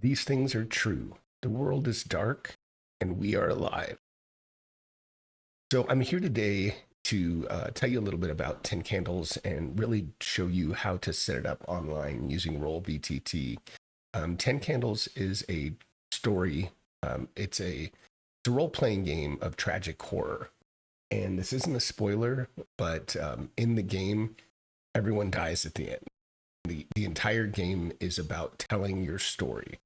These things are true. The world is dark, and we are alive. So I'm here today to tell you a little bit about 10 Candles and really show you how to set it up online using RoleVTT. 10 Candles is a story. It's a role-playing game of tragic horror. And this isn't a spoiler, but in the game, everyone dies at the end. The entire game is about telling your story.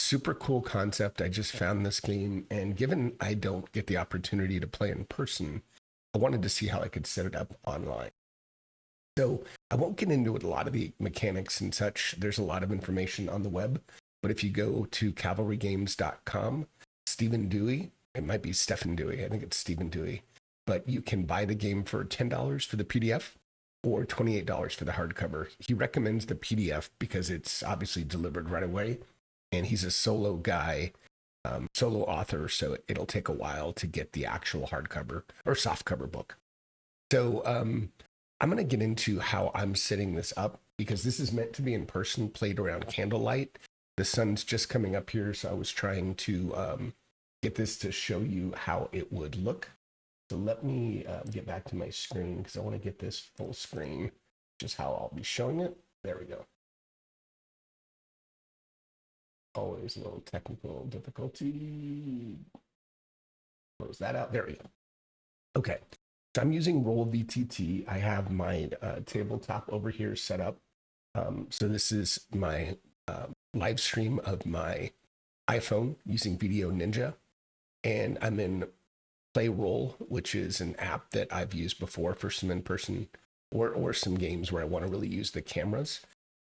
Super cool concept. I just found this game, and given I don't get the opportunity to play in person, I wanted to see how I could set it up online. So I won't get into a lot of the mechanics and such. There's a lot of information on the web, but if you go to cavalrygames.com, Stephen Dewey, it might be Stephen Dewey, I think it's Stephen Dewey, but you can buy the game for $10 for the PDF or $28 for the hardcover. He recommends the PDF because it's obviously delivered right away. And he's a solo guy, solo author, so it'll take a while to get the actual hardcover or softcover book. So I'm going to get into how I'm setting this up because this is meant to be in person, played around candlelight. The sun's just coming up here, so I was trying to get this to show you how it would look. So let me get back to my screen because I want to get this full screen, just how I'll be showing it. There we go. Always a little technical difficulty. Close that out. There we go. Okay. So I'm using RoleVTT. I have my tabletop over here set up. So this is my live stream of my iPhone using vdo.ninja. And I'm in Play-Roll, which is an app that I've used before for some in-person or some games where I want to really use the cameras.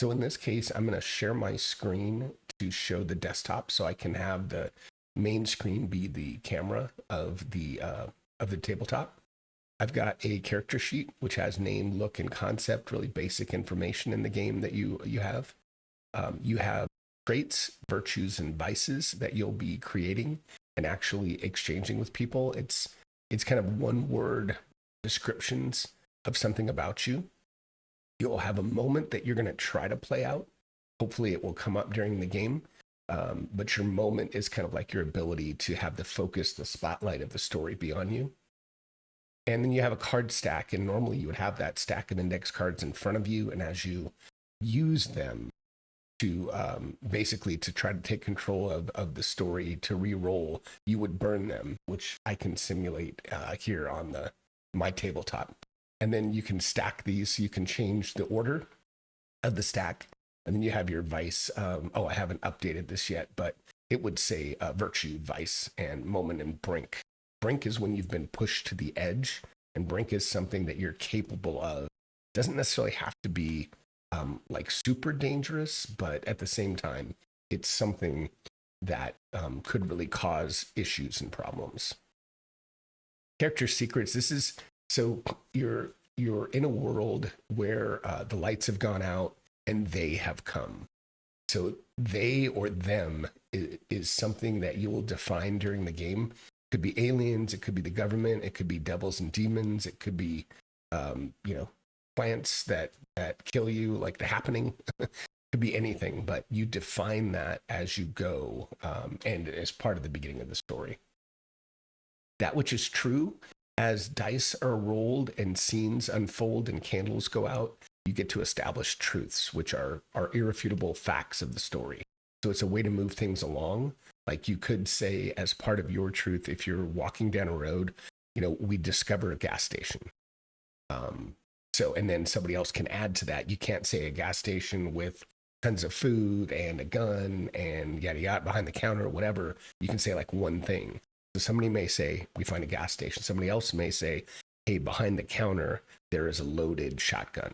So in this case, I'm going to share my screen to show the desktop so I can have the main screen be the camera of the tabletop. I've got a character sheet, which has name, look, and concept, really basic information in the game that you have. You have traits, virtues, and vices that you'll be creating and actually exchanging with people. It's kind of one-word descriptions of something about you. You'll have a moment that you're going to try to play out. Hopefully it will come up during the game. But your moment is kind of like your ability to have the focus, the spotlight of the story be on you. And then you have a card stack, and normally you would have that stack of index cards in front of you. And as you use them to basically to try to take control of the story to re-roll, you would burn them, which I can simulate here on my tabletop. And then you can stack these, so you can change the order of the stack. And then you have your vice. I haven't updated this yet, but it would say virtue, vice, and moment, and brink. Brink is when you've been pushed to the edge, and brink is something that you're capable of. Doesn't necessarily have to be like super dangerous, but at the same time, it's something that could really cause issues and problems. Character secrets. This is so you're in a world where the lights have gone out and they have come. So they or them is something that you will define during the game. It could be aliens, it could be the government, it could be devils and demons, it could be plants that kill you, like The Happening. It could be anything, but you define that as you go, and as part of the beginning of the story. That which is true, as dice are rolled and scenes unfold and candles go out, you get to establish truths, which are irrefutable facts of the story. So it's a way to move things along. Like you could say, as part of your truth, if you're walking down a road, we discover a gas station. And then somebody else can add to that. You can't say a gas station with tons of food and a gun and yada yada behind the counter or whatever. You can say like one thing. So somebody may say, we find a gas station. Somebody else may say, hey, behind the counter, there is a loaded shotgun,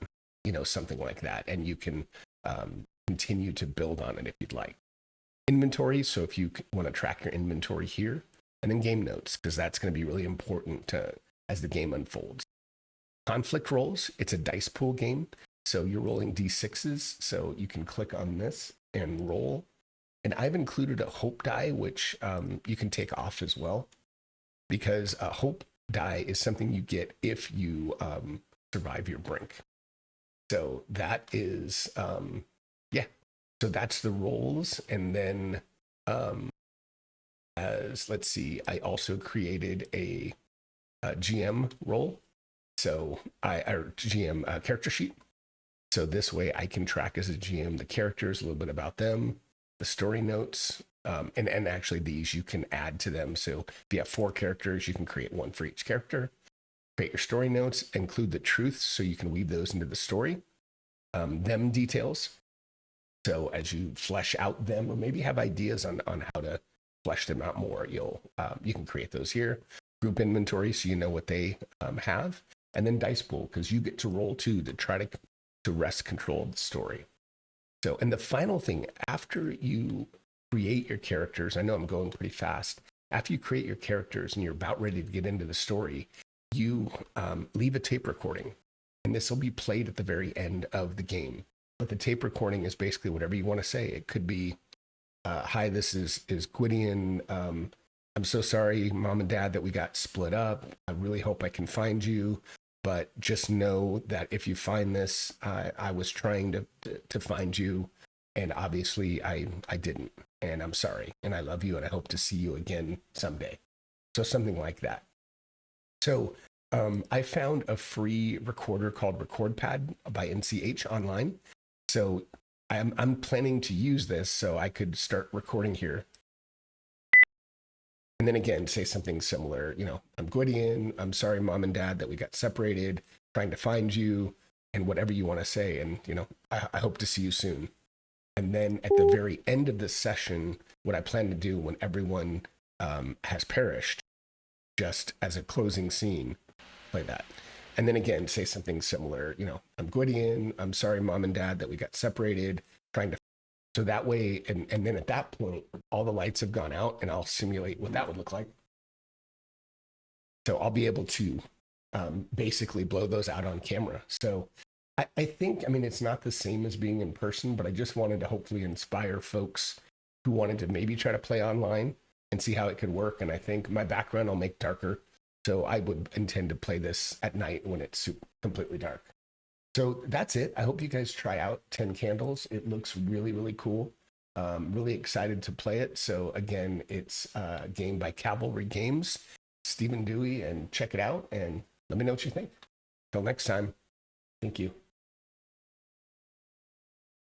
something like that. And you can continue to build on it if you'd like. Inventory. So if you want to track your inventory here, and then game notes, because that's going to be really important as the game unfolds. Conflict rolls. It's a dice pool game. So you're rolling D6s. So you can click on this and roll. And I've included a hope die, which you can take off as well, because a hope die is something you get if you survive your brink. So that is, So that's the roles. And then as let's see, I also created a GM role. So or GM character sheet. So this way I can track as a GM the characters, a little bit about them, the story notes, and actually these you can add to them. So if you have 4 characters, you can create one for each character. Create your story notes, include the truths so you can weave those into the story. Them details. So as you flesh out them, or maybe have ideas on how to flesh them out more, you can create those here. Group inventory, so you know what they have, and then dice pool, because you get to roll too to try to wrest control of the story. So, and the final thing, after you create your characters, I know I'm going pretty fast. After you create your characters and you're about ready to get into the story, you leave a tape recording, and this will be played at the very end of the game. But the tape recording is basically whatever you want to say. It could be, "Hi, this is Gwydion. I'm so sorry, Mom and Dad, that we got split up. I really hope I can find you. But just know that if you find this, I was trying to find you, and obviously I didn't. And I'm sorry. And I love you, and I hope to see you again someday." So something like that. So I found a free recorder called RecordPad by NCH online. So I'm planning to use this so I could start recording here. And then again, say something similar, "I'm Gwydion. I'm sorry, Mom and Dad, that we got separated, trying to find you," and whatever you want to say. And, I hope to see you soon. And then at the very end of this session, what I plan to do when everyone has perished, just as a closing scene, play that. And then again, say something similar, "I'm Gwydion. I'm sorry, Mom and Dad, that we got separated, trying to." So that way, and then at that point, all the lights have gone out, and I'll simulate what that would look like. So I'll be able to basically blow those out on camera. So I think, it's not the same as being in person, but I just wanted to hopefully inspire folks who wanted to maybe try to play online and see how it could work. And I think my background I'll make darker. So I would intend to play this at night when it's completely dark. So that's it. I hope you guys try out 10 Candles. It looks really, really cool. Really excited to play it. So again, it's a game by Cavalry Games, Stephen Dewey, and check it out and let me know what you think. Till next time, thank you.